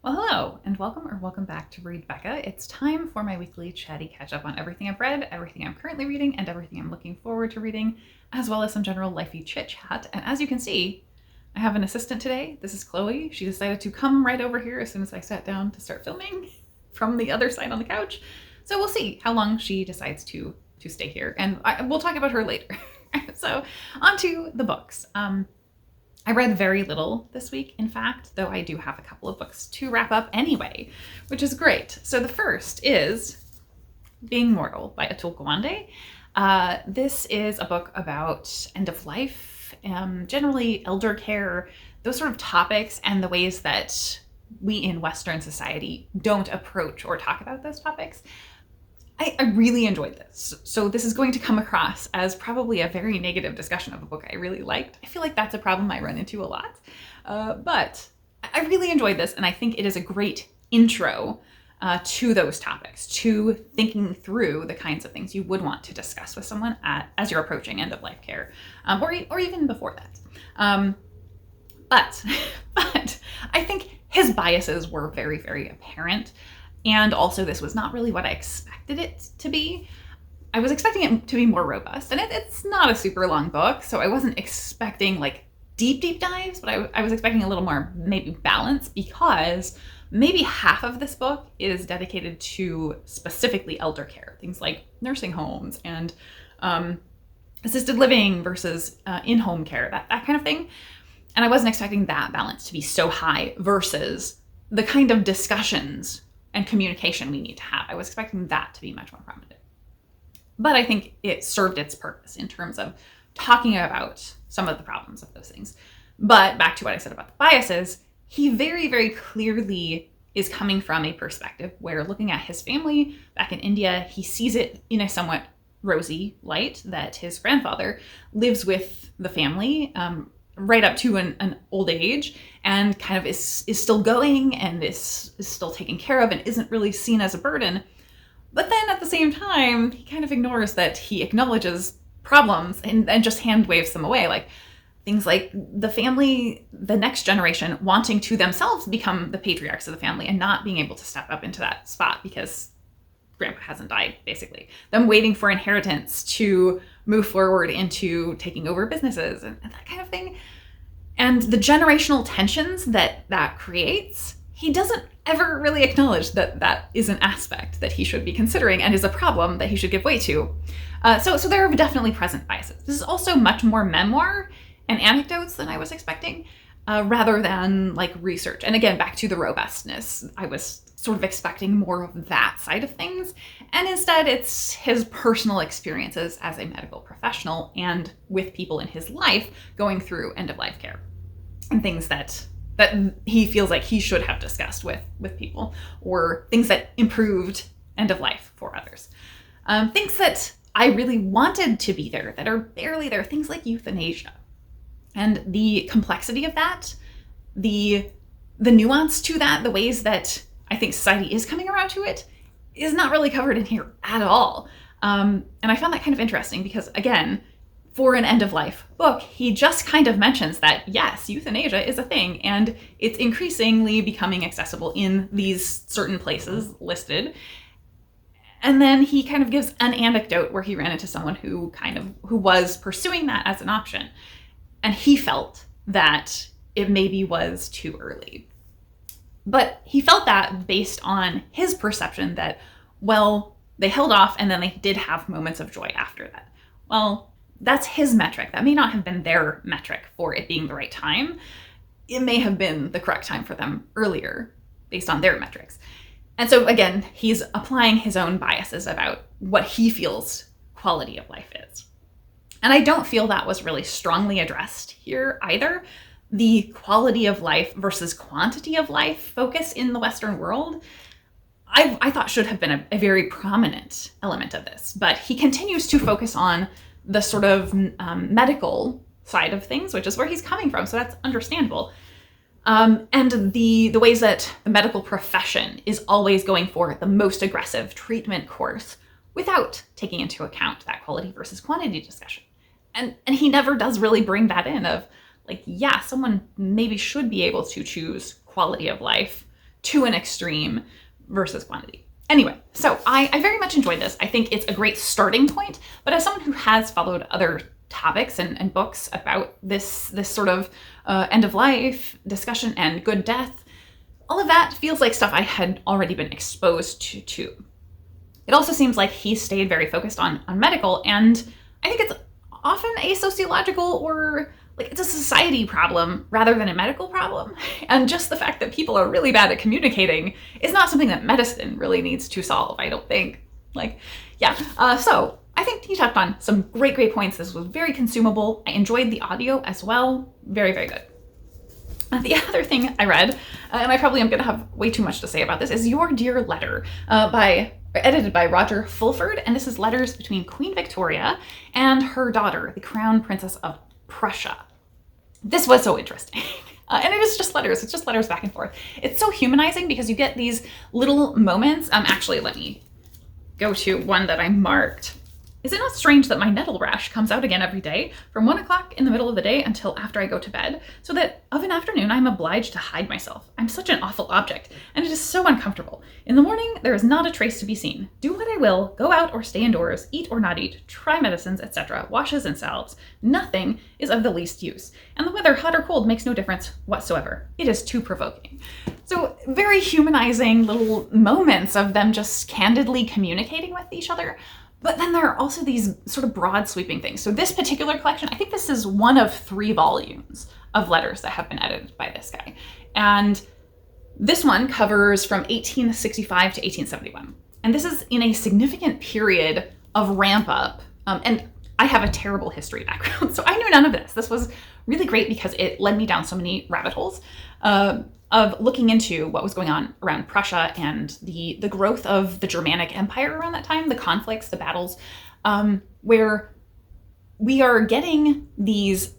Well, hello, and welcome back to Read Becca. It's time for my weekly chatty catch-up on everything I've read, everything I'm currently reading, and everything I'm looking forward to reading, as well as some general lifey chit-chat. And as you can see, I have an assistant today. This is Chloe. She decided to come right over here as soon as I sat down to start filming from the other side on the couch. So we'll see how long she decides to stay here, and we'll talk about her later. So, on to the books. I read very little this week, in fact, though I do have a couple of books to wrap up anyway, which is great. So the first is Being Mortal by Atul Gawande. This is a book about end of life, generally elder care, those sort of topics, and the ways that we in Western society don't approach or talk about those topics. I really enjoyed this. So this is going to come across as probably a very negative discussion of a book I really liked. I feel like that's a problem I run into a lot. But I really enjoyed this, and I think it is a great intro to those topics, to thinking through the kinds of things you would want to discuss with someone as you're approaching end-of-life care, or even before that. But I think his biases were very, very apparent. And also, this was not really what I expected it to be. I was expecting it to be more robust, and it's not a super long book, so I wasn't expecting like deep dives, but I was expecting a little more maybe balance, because maybe half of this book is dedicated to specifically elder care, things like nursing homes and assisted living versus in-home care, that kind of thing. And I wasn't expecting that balance to be so high versus the kind of discussions and communication we need to have. I was expecting that to be much more prominent. But I think it served its purpose in terms of talking about some of the problems of those things. But back to what I said about the biases, he very, very clearly is coming from a perspective where, looking at his family back in India, he sees it in a somewhat rosy light that his grandfather lives with the family right up to an old age, and kind of is still going and is still taken care of and isn't really seen as a burden. But then at the same time, he kind of ignores that he acknowledges problems and just hand waves them away. Like things like the family, the next generation wanting to themselves become the patriarchs of the family and not being able to step up into that spot because grandpa hasn't died, basically. Them waiting for inheritance to move forward into taking over businesses and that kind of thing. And the generational tensions that creates, he doesn't ever really acknowledge that is an aspect that he should be considering and is a problem that he should give way to. So there are definitely present biases. This is also much more memoir and anecdotes than I was expecting, rather than like research. And again, back to the robustness, I was sort of expecting more of that side of things. And instead, it's his personal experiences as a medical professional and with people in his life going through end-of-life care and things that he feels like he should have discussed with people, or things that improved end-of-life for others. Things that I really wanted to be there that are barely there, things like euthanasia. And the complexity of that, the nuance to that, the ways that I think society is coming around to it, is not really covered in here at all. And I found that kind of interesting because, again, for an end-of-life book, he just kind of mentions that, yes, euthanasia is a thing, and it's increasingly becoming accessible in these certain places listed. And then he kind of gives an anecdote where he ran into someone who was pursuing that as an option. And he felt that it maybe was too early. But he felt that based on his perception that, well, they held off and then they did have moments of joy after that. Well, that's his metric. That may not have been their metric for it being the right time. It may have been the correct time for them earlier based on their metrics. And so again, he's applying his own biases about what he feels quality of life is. And I don't feel that was really strongly addressed here either. The quality of life versus quantity of life focus in the Western world, I thought should have been a very prominent element of this. But he continues to focus on the sort of medical side of things, which is where he's coming from. So that's understandable. And the ways that the medical profession is always going for the most aggressive treatment course without taking into account that quality versus quantity discussion. And he never does really bring that in of, like, yeah, someone maybe should be able to choose quality of life to an extreme versus quantity. Anyway, so I very much enjoyed this. I think it's a great starting point, but as someone who has followed other topics and books about this sort of end of life discussion and good death, all of that feels like stuff I had already been exposed to. It also seems like he stayed very focused on medical, and I think it's often a sociological or like it's a society problem rather than a medical problem. And just the fact that people are really bad at communicating is not something that medicine really needs to solve, I don't think. So I think he touched on some great points. This was very consumable. I enjoyed the audio as well. Very, very good. The other thing I read, and I probably am going to have way too much to say about this, is Your Dear Letter, edited by Rodger Fulford, and this is letters between Queen Victoria and her daughter, the Crown Princess of Prussia. This was so interesting. And it is just letters. It's just letters back and forth. It's so humanizing because you get these little moments. Actually, let me go to one that I marked. Is it not strange that my nettle rash comes out again every day from 1 o'clock in the middle of the day until after I go to bed, so that of an afternoon I'm obliged to hide myself. I'm such an awful object, and it is so uncomfortable. In the morning there is not a trace to be seen. Do what I will, go out or stay indoors, eat or not eat, try medicines, etc., washes and salves. Nothing is of the least use, and the weather, hot or cold, makes no difference whatsoever. It is too provoking. So very humanizing little moments of them just candidly communicating with each other. But then there are also these sort of broad sweeping things. So this particular collection, I think this is one of 3 volumes of letters that have been edited by this guy. And this one covers from 1865 to 1871. And this is in a significant period of ramp up. And I have a terrible history background, so I knew none of this. This was really great because it led me down so many rabbit holes of looking into what was going on around Prussia and the growth of the Germanic Empire around that time, the conflicts, the battles, where we are getting these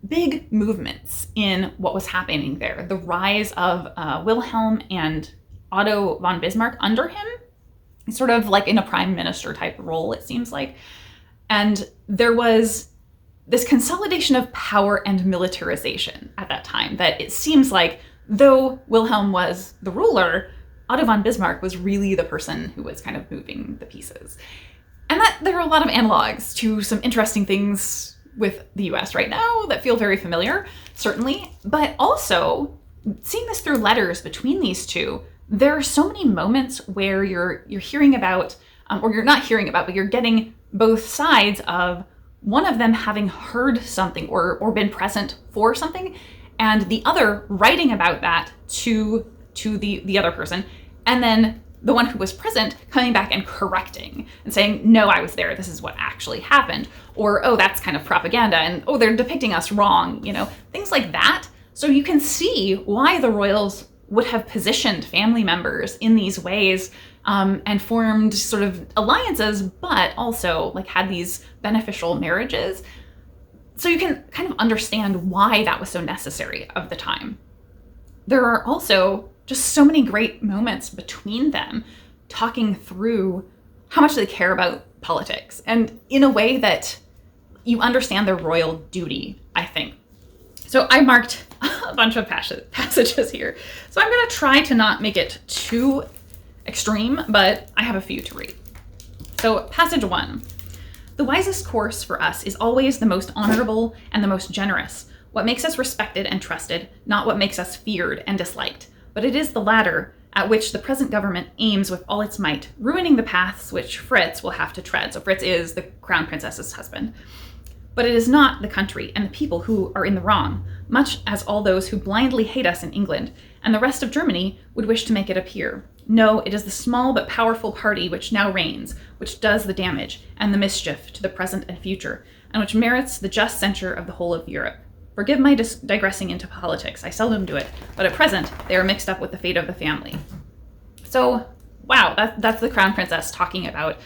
big movements in what was happening there. The rise of Wilhelm and Otto von Bismarck under him, sort of like in a prime minister type role, it seems like. And there was this consolidation of power and militarization at that time that it seems like, though Wilhelm was the ruler, Otto von Bismarck was really the person who was kind of moving the pieces. And that there are a lot of analogs to some interesting things with the US right now that feel very familiar, certainly, but also seeing this through letters between these two, there are so many moments where you're hearing about, or you're not hearing about, but you're getting both sides of one of them having heard something or been present for something, and the other writing about that to the other person, and then the one who was present coming back and correcting and saying, no, I was there, this is what actually happened, or, oh, that's kind of propaganda, and, oh, they're depicting us wrong, things like that. So you can see why the royals would have positioned family members in these ways, and formed sort of alliances, but also like had these beneficial marriages. So you can kind of understand why that was so necessary of the time. There are also just so many great moments between them talking through how much they care about politics, and in a way that you understand their royal duty, I think. So I marked a bunch of passages here. So I'm going to try to not make it too extreme, but I have a few to read. So passage 1. The wisest course for us is always the most honorable and the most generous, what makes us respected and trusted, not what makes us feared and disliked. But it is the latter at which the present government aims with all its might, ruining the paths which Fritz will have to tread. So Fritz is the Crown Princess's husband. But it is not the country and the people who are in the wrong, much as all those who blindly hate us in England and the rest of Germany would wish to make it appear. No, it is the small but powerful party which now reigns, which does the damage and the mischief to the present and future, and which merits the just censure of the whole of Europe. Forgive my digressing into politics. I seldom do it, but at present they are mixed up with the fate of the family. So, wow, that's the Crown Princess talking about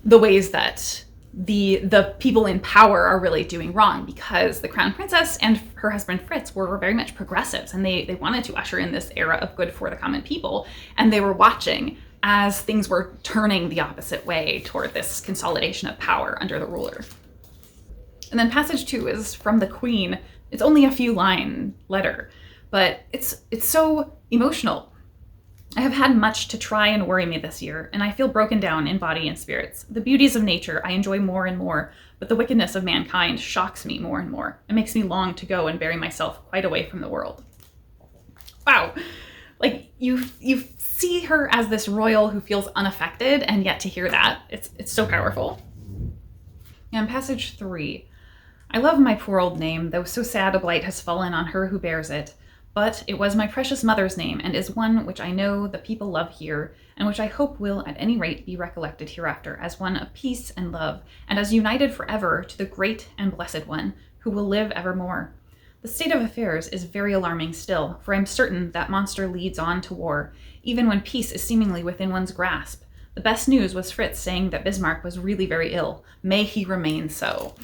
the ways that the people in power are really doing wrong, because the Crown Princess and her husband Fritz were very much progressives, and they wanted to usher in this era of good for the common people, and they were watching as things were turning the opposite way toward this consolidation of power under the ruler. And then passage 2 is from the Queen. It's only a few line letter, but it's so emotional. I have had much to try and worry me this year, and I feel broken down in body and spirits. The beauties of nature I enjoy more and more, but the wickedness of mankind shocks me more and more. It makes me long to go and bury myself quite away from the world. Wow. Like, you see her as this royal who feels unaffected, and yet to hear that, it's so powerful. And passage 3. I love my poor old name, though so sad a blight has fallen on her who bears it. But it was my precious mother's name, and is one which I know the people love here, and which I hope will at any rate be recollected hereafter as one of peace and love, and as united forever to the great and blessed one, who will live evermore. The state of affairs is very alarming still, for I am certain that monster leads on to war, even when peace is seemingly within one's grasp. The best news was Fritz saying that Bismarck was really very ill. May he remain so.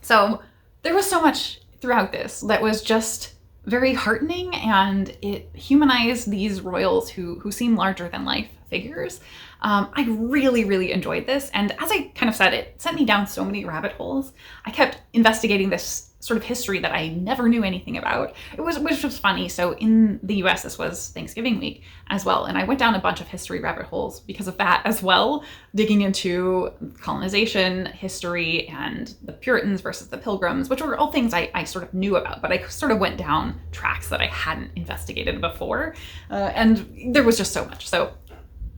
So there was so much throughout this that was just very heartening, and it humanized these royals who seem larger than life figures. I really, really enjoyed this, and as I kind of said, it sent me down so many rabbit holes. I kept investigating this sort of history that I never knew anything about, which was funny. So in the US, this was Thanksgiving week as well, and I went down a bunch of history rabbit holes because of that as well, digging into colonization history and the Puritans versus the Pilgrims, which were all things I sort of knew about, but I sort of went down tracks that I hadn't investigated before, and there was just so much. So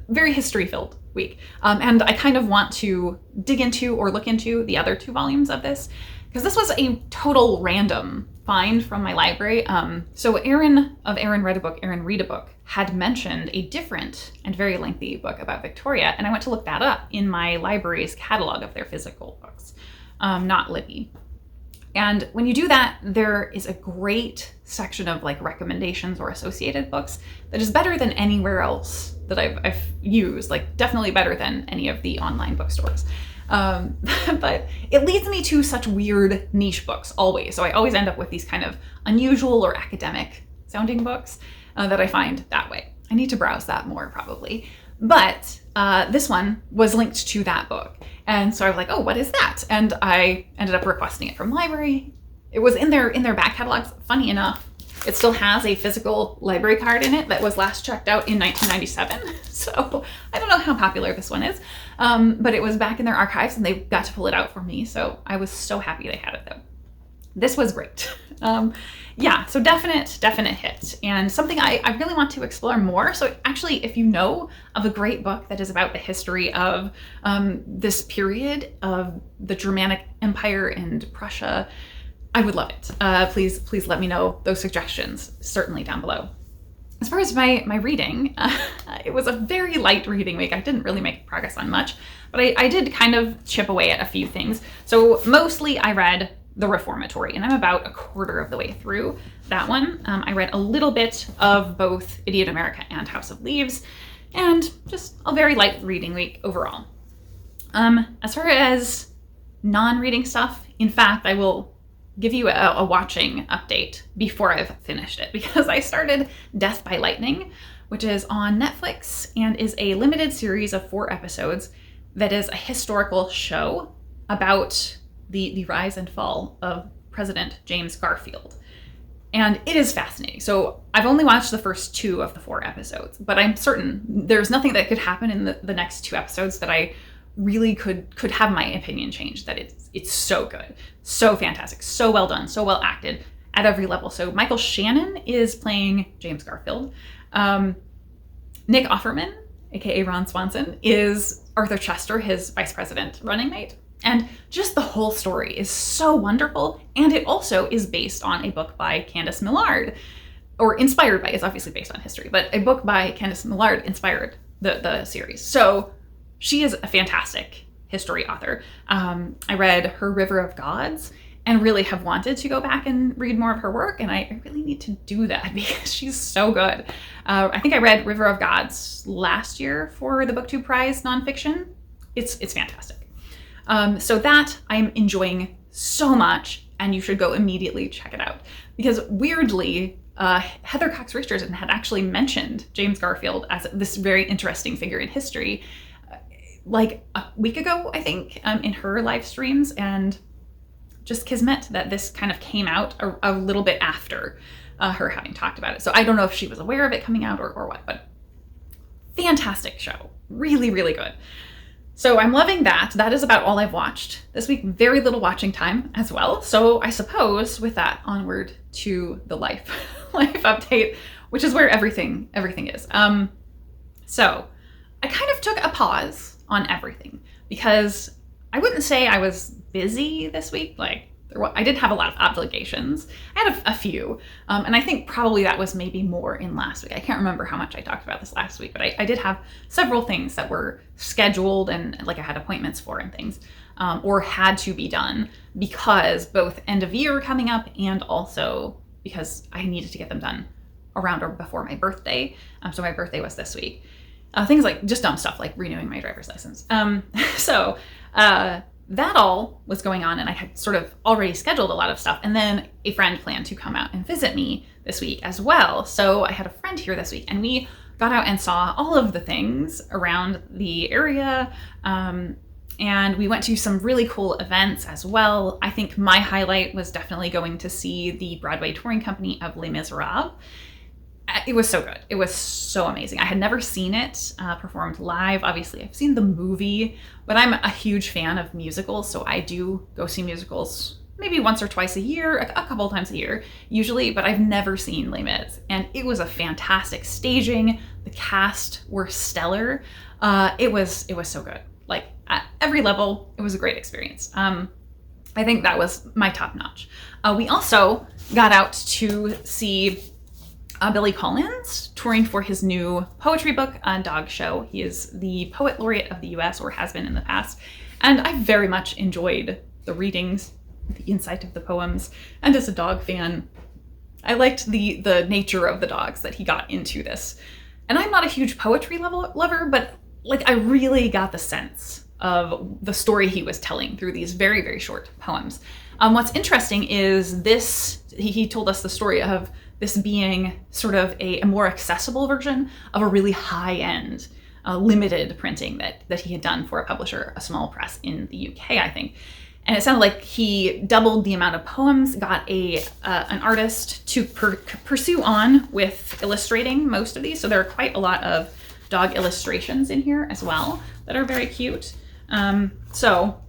very history-filled week. And I kind of want to dig into or look into the other 2 volumes of this, because this was a total random find from my library. So Erin of Erin Read a Book, Erin Read a Book had mentioned a different and very lengthy book about Victoria, and I went to look that up in my library's catalog of their physical books, not Libby. And when you do that, there is a great section of like recommendations or associated books that is better than anywhere else that I've used, like definitely better than any of the online bookstores. But it leads me to such weird niche books always. So I always end up with these kind of unusual or academic sounding books that I find that way. I need to browse that more probably. But this one was linked to that book. And so I was like, oh, what is that? And I ended up requesting it from library. It was in their back catalogs. Funny enough, it still has a physical library card in it that was last checked out in 1997. So I don't know how popular this one is, but it was back in their archives and they got to pull it out for me. So I was so happy they had it though. This was great. Yeah, so definite hit, and something I really want to explore more. So actually, if you know of a great book that is about the history of this period of the Germanic Empire and Prussia, I would love it. Please let me know those suggestions, certainly down below. As far as my reading, it was a very light reading week. I didn't really make progress on much, but I did kind of chip away at a few things. So mostly I read The Reformatory, and I'm about a quarter of the way through that one. I read a little bit of both Idiot America and House of Leaves, and just a very light reading week overall. As far as non-reading stuff, in fact, I will give you a watching update before I've finished it, because I started Death by Lightning, which is on Netflix and is a limited series of 4 episodes that is a historical show about the rise and fall of President James Garfield. And it is fascinating. So I've only watched the first 2 of the 4 episodes, but I'm certain there's nothing that could happen in the next 2 episodes that I really could have my opinion changed. That it's so good, so fantastic, so well done, so well acted at every level. So Michael Shannon is playing James Garfield. Nick Offerman, aka Ron Swanson, is Arthur Chester, his vice president running mate. And just the whole story is so wonderful. And it also is based on a book by Candace Millard, or inspired by, it's obviously based on history, but a book by Candace Millard inspired the series. So she is a fantastic history author. I read her River of Gods and really have wanted to go back and read more of her work. And I really need to do that because she's so good. I think I read River of Gods last year for the BookTube Prize nonfiction. It's fantastic. So that I'm enjoying so much, and you should go immediately check it out. Because weirdly, Heather Cox Richardson had actually mentioned James Garfield as this very interesting figure in history like a week ago, I think, in her live streams, and just kismet that this kind of came out a little bit after. her having talked about it. So I don't know if she was aware of it coming out or what, but fantastic show. Really, really good. So I'm loving that. That is about all I've watched this week. Very little watching time as well. So I suppose with that, onward to the life update, which is where everything is. So I kind of took a pause on everything because I wouldn't say I was busy this week. Like I did have a lot of obligations. I had a few, and I think probably that was maybe more in last week. I can't remember how much I talked about this last week, but I did have several things that were scheduled and like I had appointments for and things, or had to be done because both end of year coming up and also because I needed to get them done around or before my birthday. So my birthday was this week. Things like just dumb stuff like renewing my driver's license. That all was going on and I had sort of already scheduled a lot of stuff. And then a friend planned to come out and visit me this week as well. So I had a friend here this week and we got out and saw all of the things around the area. And we went to some really cool events as well. I think my highlight was definitely going to see the Broadway touring company of Les Miserables. It was so good. It was so amazing. I had never seen it performed live. Obviously, I've seen the movie, but I'm a huge fan of musicals, so I do go see musicals maybe once or twice a year, a couple of times a year usually, but I've never seen Les Mis, and it was a fantastic staging. The cast were stellar. It was so good. Like at every level, it was a great experience. I think that was my top notch. We also got out to see Billy Collins touring for his new poetry book, Dog Show. He is the poet laureate of the US, or has been in the past. And I very much enjoyed the readings, the insight of the poems. And as a dog fan, I liked the nature of the dogs that he got into this. And I'm not a huge poetry lover, but like I really got the sense of the story he was telling through these very, very short poems. What's interesting is this, he told us the story of this being sort of a more accessible version of a really high-end limited printing that he had done for a publisher, a small press in the UK, I think. And it sounded like he doubled the amount of poems, got an artist to pursue on with illustrating most of these. So there are quite a lot of dog illustrations in here as well that are very cute. So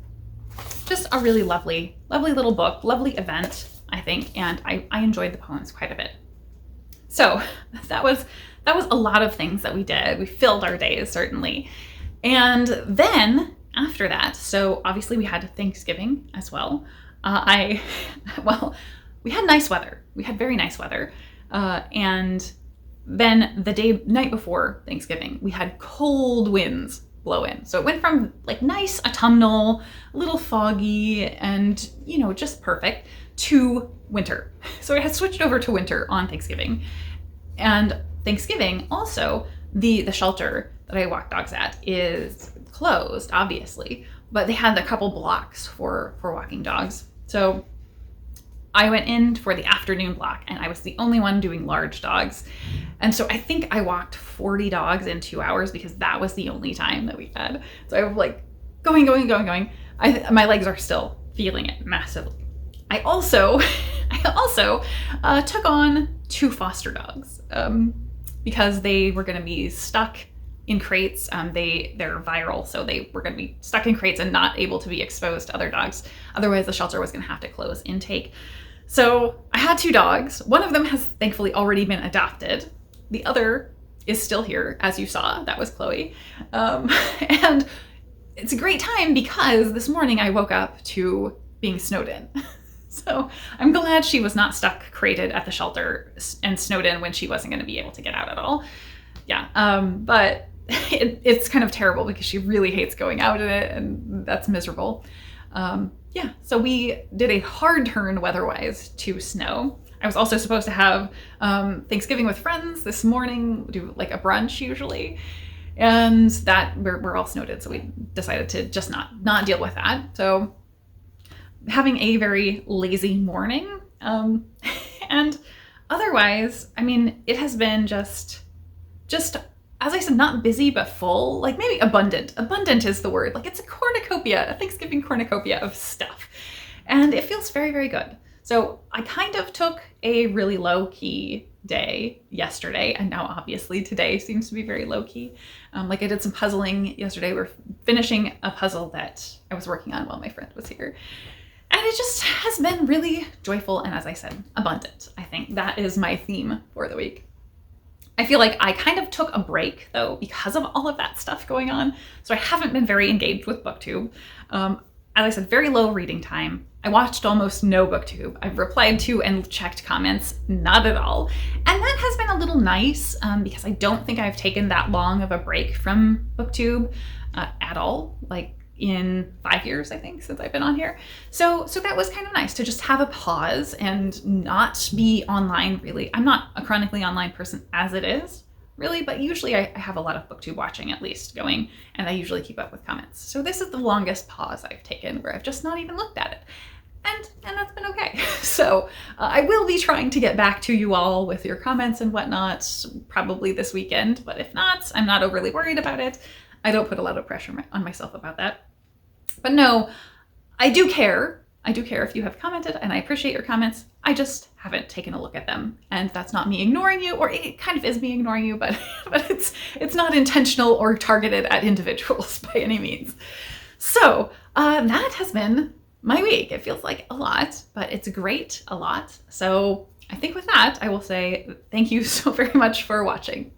just a really lovely, lovely little book, lovely event, I think, and I enjoyed the poems quite a bit. So that was a lot of things that we did. We filled our days, certainly. And then after that, so obviously we had Thanksgiving as well. We had nice weather. We had very nice weather. And then the night before Thanksgiving, we had cold winds blow in. So it went from like nice autumnal, a little foggy and, just perfect to winter. So it had switched over to winter on Thanksgiving. And Thanksgiving also, the shelter that I walk dogs at is closed, obviously, but they had a couple blocks for walking dogs. So I went in for the afternoon block and I was the only one doing large dogs. And so I think I walked 40 dogs in 2 hours because that was the only time that we had. So I was like going. My legs are still feeling it massively. I also took on 2 foster dogs because they were going to be stuck in crates. They're viral, so they were going to be stuck in crates and not able to be exposed to other dogs. Otherwise, the shelter was going to have to close intake. So I had 2 dogs. One of them has thankfully already been adopted. The other is still here, as you saw. That was Chloe. And it's a great time because this morning I woke up to being snowed in. So I'm glad she was not stuck crated at the shelter and snowed in when she wasn't going to be able to get out at all. Yeah, but it's kind of terrible because she really hates going out in it, and that's miserable. Yeah, so we did a hard turn weather-wise to snow. I was also supposed to have Thanksgiving with friends this morning, do like a brunch usually, and that we're all snowed in, so we decided to just not deal with that. So having a very lazy morning, and otherwise, I mean, it has been just as I said, not busy, but full, like maybe abundant. Abundant is the word. Like it's a cornucopia, a Thanksgiving cornucopia of stuff. And it feels very, very good. So I kind of took a really low-key day yesterday, and now obviously today seems to be very low-key. Like I did some puzzling yesterday. We're finishing a puzzle that I was working on while my friend was here. And it just has been really joyful and, as I said, abundant. I think that is my theme for the week. I feel like I kind of took a break, though, because of all of that stuff going on. So I haven't been very engaged with BookTube. As I said, very low reading time. I watched almost no BookTube. I've replied to and checked comments, not at all. And that has been a little nice because I don't think I've taken that long of a break from BookTube at all. Like in 5 years, I think, since I've been on here. So that was kind of nice to just have a pause and not be online, really. I'm not a chronically online person as it is, really, but usually I have a lot of BookTube watching at least going, and I usually keep up with comments. So this is the longest pause I've taken where I've just not even looked at it. And that's been okay. So I will be trying to get back to you all with your comments and whatnot, probably this weekend, but if not, I'm not overly worried about it. I don't put a lot of pressure on myself about that. But no, I do care. I do care if you have commented, and I appreciate your comments. I just haven't taken a look at them, and that's not me ignoring you, or it kind of is me ignoring you, but it's not intentional or targeted at individuals by any means. So that has been my week. It feels like a lot, but it's great a lot. So I think with that, I will say thank you so very much for watching.